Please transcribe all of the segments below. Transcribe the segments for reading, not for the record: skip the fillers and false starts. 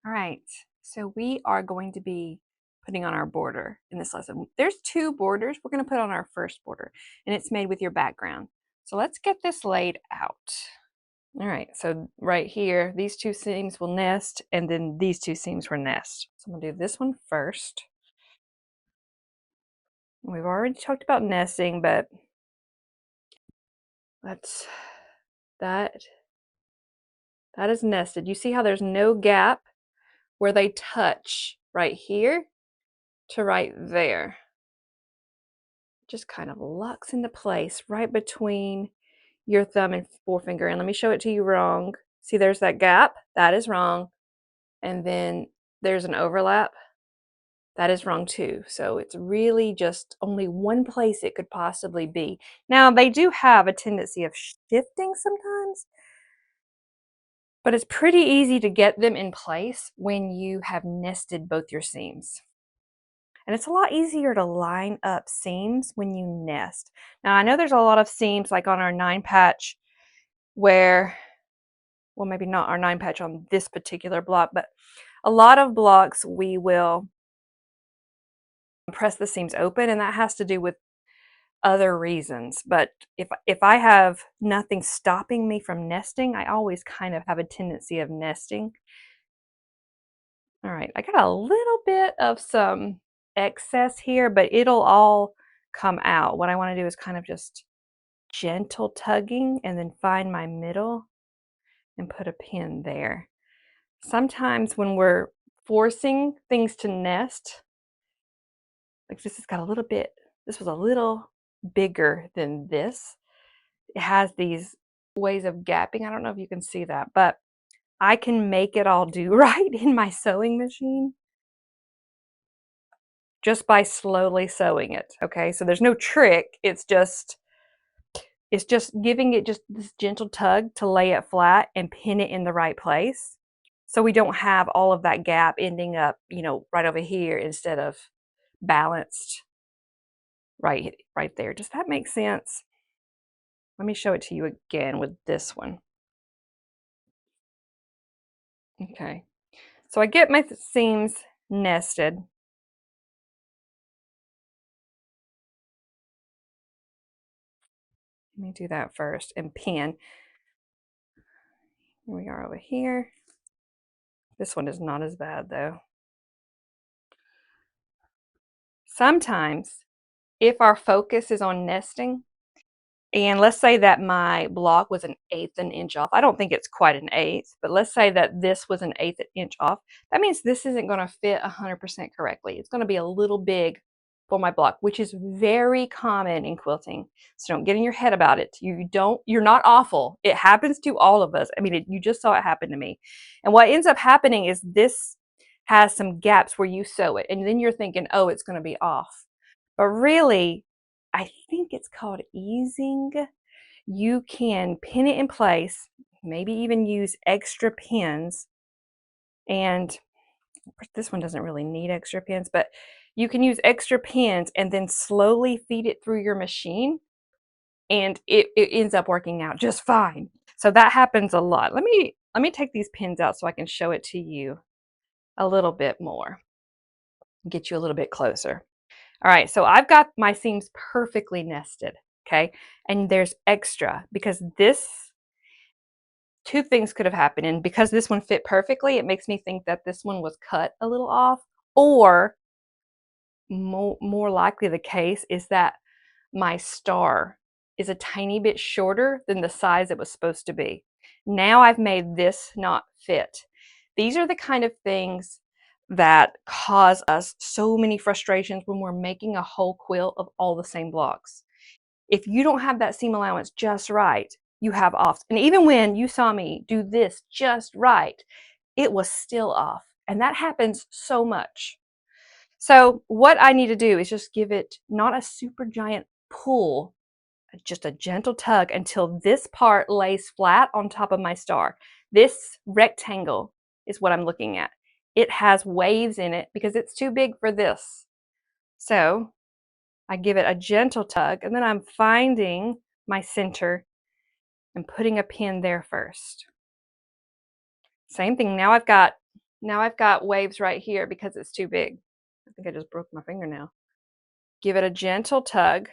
All right, so we are going to be putting on our border in this lesson. There's two borders we're going to put on our first border, and it's made with your background. So let's get this laid out. All right, so right here, these two seams will nest, and then these two seams will nest. So I'm going to do this one first. We've already talked about nesting, but let's, that is nested. You see how there's no gap where they touch right here to right there. Just kind of locks into place right between your thumb and forefinger. And let me show it to you wrong. See, there's that gap. That is wrong. And then there's an overlap. That is wrong too. So it's really just only one place it could possibly be. Now, they do have a tendency of shifting sometimes, but it's pretty easy to get them in place when you have nested both your seams. And it's a lot easier to line up seams when you nest. Now, I know there's a lot of seams like on our 9-patch where, well, maybe not our 9-patch on this particular block, but a lot of blocks we will press the seams open, and that has to do with other reasons. But if I have nothing stopping me from nesting, I always kind of have a tendency of nesting. All right, I got a little bit of some excess here, but it'll all come out. What I want to do is kind of just gentle tugging and then find my middle and put a pin there. Sometimes when we're forcing things to nest, like this has got a little bit, this was a little bigger than this. It has these ways of gapping. I don't know if you can see that, but I can make it all do right in my sewing machine just by slowly sewing it. Okay, so there's no trick. It's just giving it just this gentle tug to lay it flat and pin it in the right place. So we don't have all of that gap ending up, right over here instead of balanced right there. Does that make sense? Let me show it to you again with this one. Okay, so I get my seams nested. Let me do that first and pin. Here we are over here. This one is not as bad though. Sometimes if our focus is on nesting, and let's say that my block was 1/8 an inch off. I don't think it's quite 1/8, but let's say that this was 1/8 inch off. That means this isn't going to fit 100% correctly. It's going to be a little big for my block, which is very common in quilting. So don't get in your head about it. You're not awful. It happens to all of us. I mean, you just saw it happen to me. And what ends up happening is this has some gaps where you sew it, and then you're thinking, oh, it's going to be off. But really, I think it's called easing. You can pin it in place, maybe even use extra pins. And this one doesn't really need extra pins, but you can use extra pins and then slowly feed it through your machine, and it ends up working out just fine. So that happens a lot. Let me take these pins out so I can show it to you a little bit more, get you a little bit closer. All right, so I've got my seams perfectly nested, okay? And there's extra because two things could have happened. And because this one fit perfectly, it makes me think that this one was cut a little off, or more likely the case is that my star is a tiny bit shorter than the size it was supposed to be. Now I've made this not fit. These are the kind of things that cause us so many frustrations when we're making a whole quilt of all the same blocks. If you don't have that seam allowance just right, you have offs. And even when you saw me do this just right, it was still off. And that happens so much. So what I need to do is just give it not a super giant pull, just a gentle tug until this part lays flat on top of my star. This rectangle is what I'm looking at. It has waves in it because it's too big for this. So I give it a gentle tug, and then I'm finding my center and putting a pin there first. Same thing. Now I've got Now I've got waves right here because it's too big. I think I just broke my fingernail. Give it a gentle tug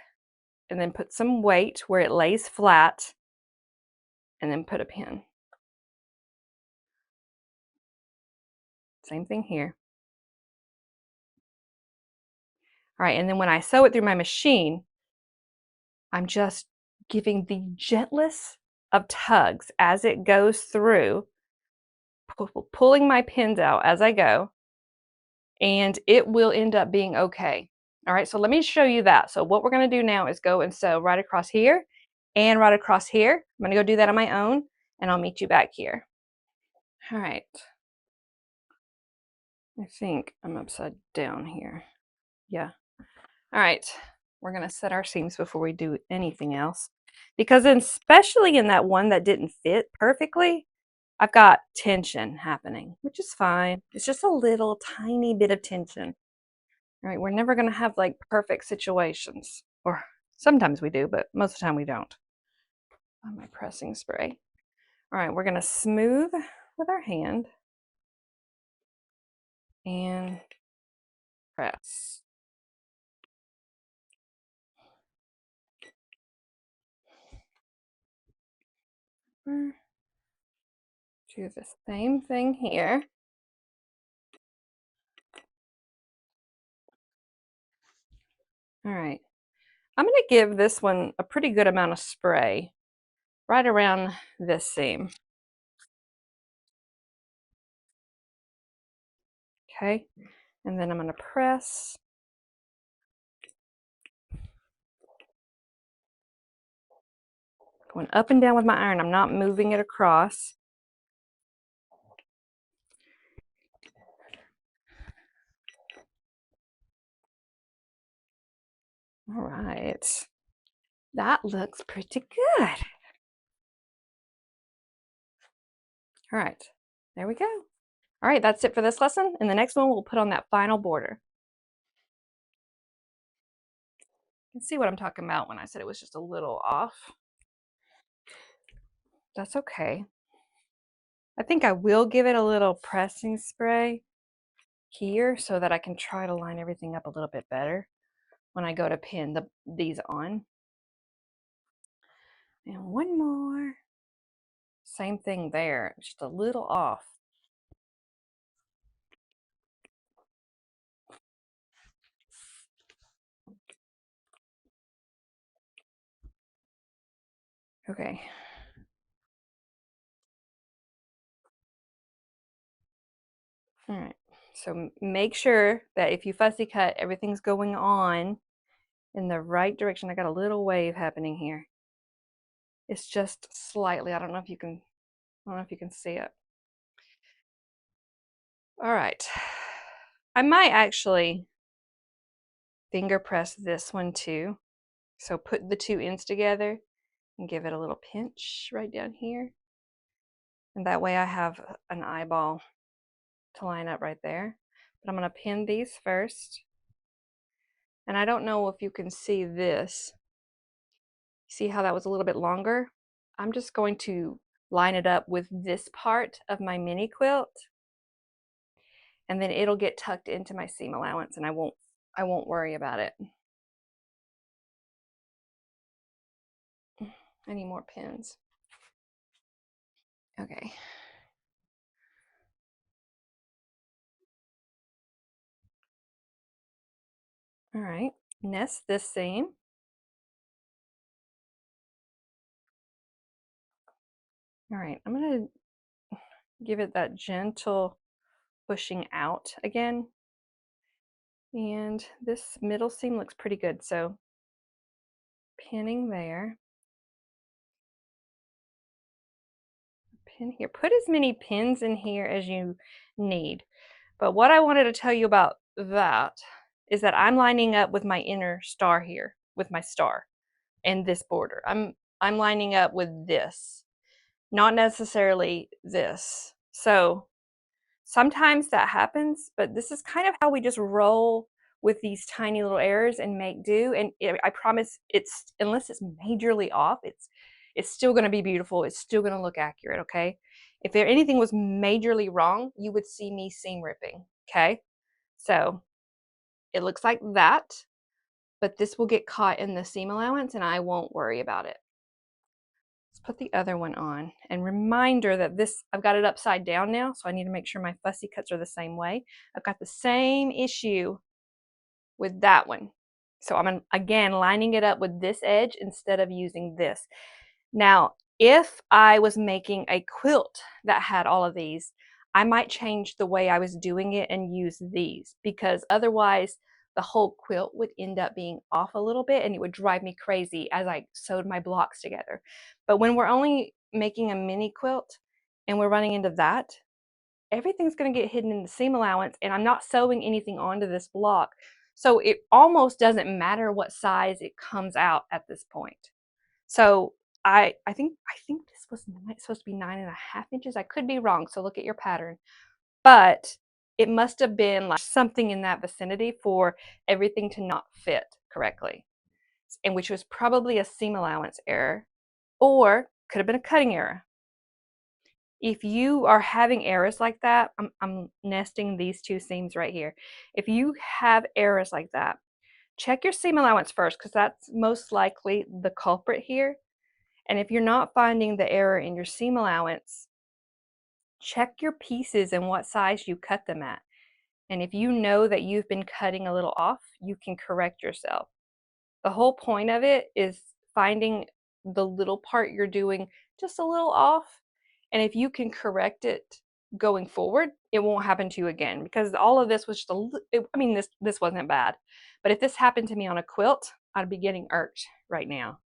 and then put some weight where it lays flat and then put a pin. Same thing here. All right, and then when I sew it through my machine, I'm just giving the gentlest of tugs as it goes through, pulling my pins out as I go, and it will end up being okay. All right, so let me show you that. So what we're going to do now is go and sew right across here and right across here. I'm going to go do that on my own, and I'll meet you back here. All right. I think I'm upside down here. Yeah. All right. We're going to set our seams before we do anything else. Because especially in that one that didn't fit perfectly, I've got tension happening, which is fine. It's just a little tiny bit of tension. All right, we're never going to have like perfect situations. Or sometimes we do, but most of the time we don't. On my pressing spray. All right, we're going to smooth with our hand and press. Do the same thing here. All right, I'm going to give this one a pretty good amount of spray right around this seam. Okay, and then I'm going to press. Going up and down with my iron. I'm not moving it across. All right. That looks pretty good. All right. There we go. All right, that's it for this lesson. In the next one, we'll put on that final border. You can see what I'm talking about when I said it was just a little off. That's okay. I think I will give it a little pressing spray here so that I can try to line everything up a little bit better when I go to pin these on. And one more. Same thing there, just a little off. Okay. All right. So make sure that if you fussy cut, everything's going on in the right direction. I got a little wave happening here. It's just slightly. I don't know if you can see it. All right. I might actually finger press this one too. So put the two ends together and give it a little pinch right down here. And that way I have an eyeball to line up right there. But I'm going to pin these first. And I don't know if you can see this. See how that was a little bit longer? I'm just going to line it up with this part of my mini quilt, and then it'll get tucked into my seam allowance and I won't worry about it. I need more pins. Okay. All right, nest this seam. All right, I'm gonna give it that gentle pushing out again. And this middle seam looks pretty good, so pinning there. Pin here. Put as many pins in here as you need. But what I wanted to tell you about that is that I'm lining up with my inner star here, with my star and this border. I'm lining up with this, not necessarily this. So sometimes that happens, but this is kind of how we just roll with these tiny little errors and make do. And I promise it's, unless it's majorly off, It's still going to be beautiful. It's still going to look accurate, okay? If there anything was majorly wrong, you would see me seam ripping, okay? So it looks like that, but this will get caught in the seam allowance and I won't worry about it. Let's put the other one on. And reminder that this, I've got it upside down now, so I need to make sure my fussy cuts are the same way. I've got the same issue with that one. So I'm again lining it up with this edge instead of using this. Now, if I was making a quilt that had all of these, I might change the way I was doing it and use these, because otherwise the whole quilt would end up being off a little bit and it would drive me crazy as I sewed my blocks together. But when we're only making a mini quilt and we're running into that, everything's going to get hidden in the seam allowance and I'm not sewing anything onto this block. So it almost doesn't matter what size it comes out at this point. So I think this was supposed to be 9.5 inches. I could be wrong, so look at your pattern. But it must have been like something in that vicinity for everything to not fit correctly, and which was probably a seam allowance error, or could have been a cutting error. If you are having errors like that, I'm nesting these two seams right here. If you have errors like that, check your seam allowance first, because that's most likely the culprit here. And if you're not finding the error in your seam allowance, check your pieces and what size you cut them at. And if you know that you've been cutting a little off, you can correct yourself. The whole point of it is finding the little part you're doing just a little off. And if you can correct it going forward, it won't happen to you again, because all of this was just I mean, this wasn't bad. But if this happened to me on a quilt, I'd be getting irked right now.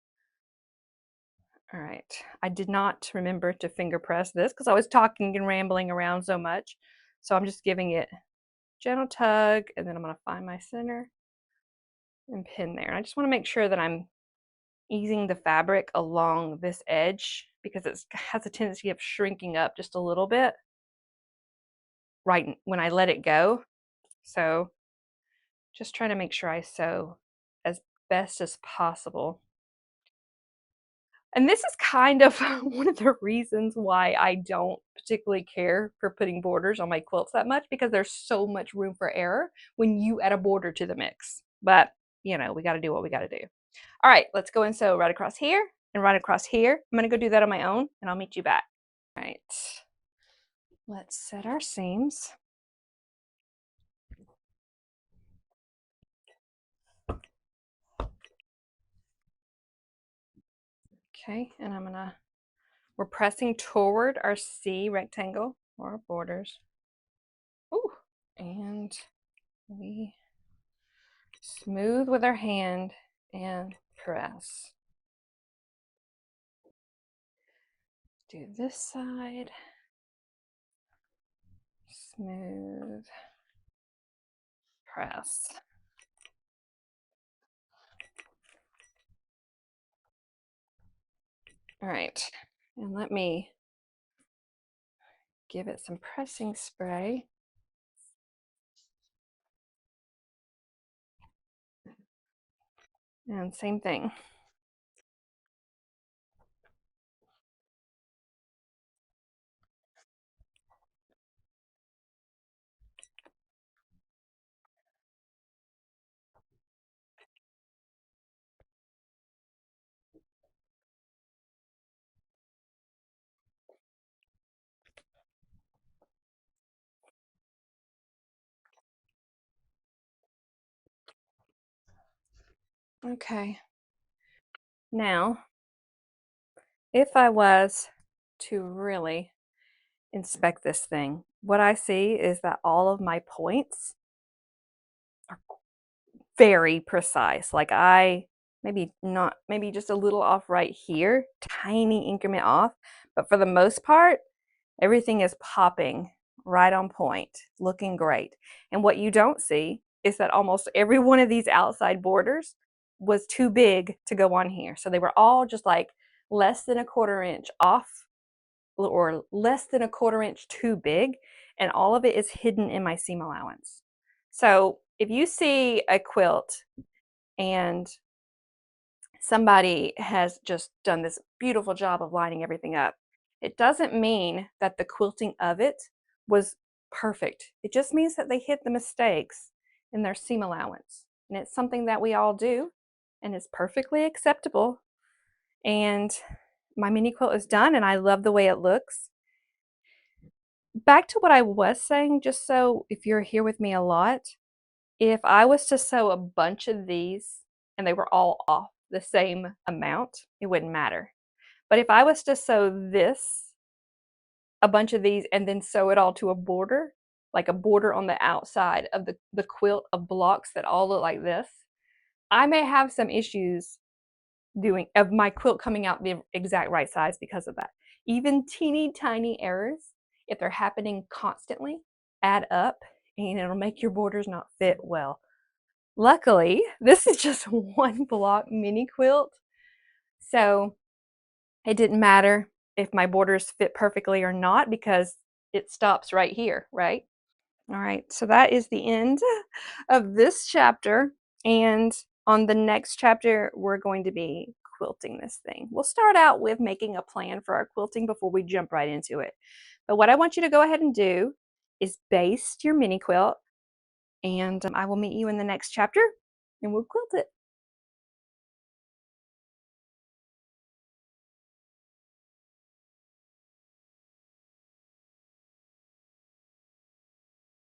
All right, I did not remember to finger press this because I was talking and rambling around so much. So I'm just giving it a gentle tug, and then I'm going to find my center and pin there. And I just want to make sure that I'm easing the fabric along this edge, because it has a tendency of shrinking up just a little bit right when I let it go. So just trying to make sure I sew as best as possible. And this is kind of one of the reasons why I don't particularly care for putting borders on my quilts that much, because there's so much room for error when you add a border to the mix. But, you know, we got to do what we got to do. All right, let's go and sew right across here and right across here. I'm going to go do that on my own, and I'll meet you back. All right, let's set our seams. Okay, and we're pressing toward our C rectangle or our borders. Ooh, and we smooth with our hand and press. Do this side. Smooth. Press. All right, and let me give it some pressing spray. And same thing. Okay. Now, if I was to really inspect this thing, what I see is that all of my points are very precise. Like maybe just a little off right here, tiny increment off, but for the most part, everything is popping right on point, looking great. And what you don't see is that almost every one of these outside borders was too big to go on here. So they were all just like less than a quarter inch off, or less than a quarter inch too big, and all of it is hidden in my seam allowance. So if you see a quilt and somebody has just done this beautiful job of lining everything up. It doesn't mean that the quilting of it was perfect. It just means that they hit the mistakes in their seam allowance. And it's something that we all do and is perfectly acceptable. And my mini quilt is done and I love the way it looks. Back to what I was saying, just so if you're here with me a lot, if I was to sew a bunch of these and they were all off the same amount, it wouldn't matter. But if I was to sew this, a bunch of these, and then sew it all to a border, like a border on the outside of the quilt of blocks that all look like this, I may have some issues doing of my quilt coming out the exact right size because of that. Even teeny tiny errors, if they're happening constantly, add up and it'll make your borders not fit well. Luckily, this is just one block mini quilt, so it didn't matter if my borders fit perfectly or not because it stops right here, right? All right, so that is the end of this chapter, and on the next chapter, we're going to be quilting this thing. We'll start out with making a plan for our quilting before we jump right into it. But what I want you to go ahead and do is baste your mini quilt, and I will meet you in the next chapter, and we'll quilt it.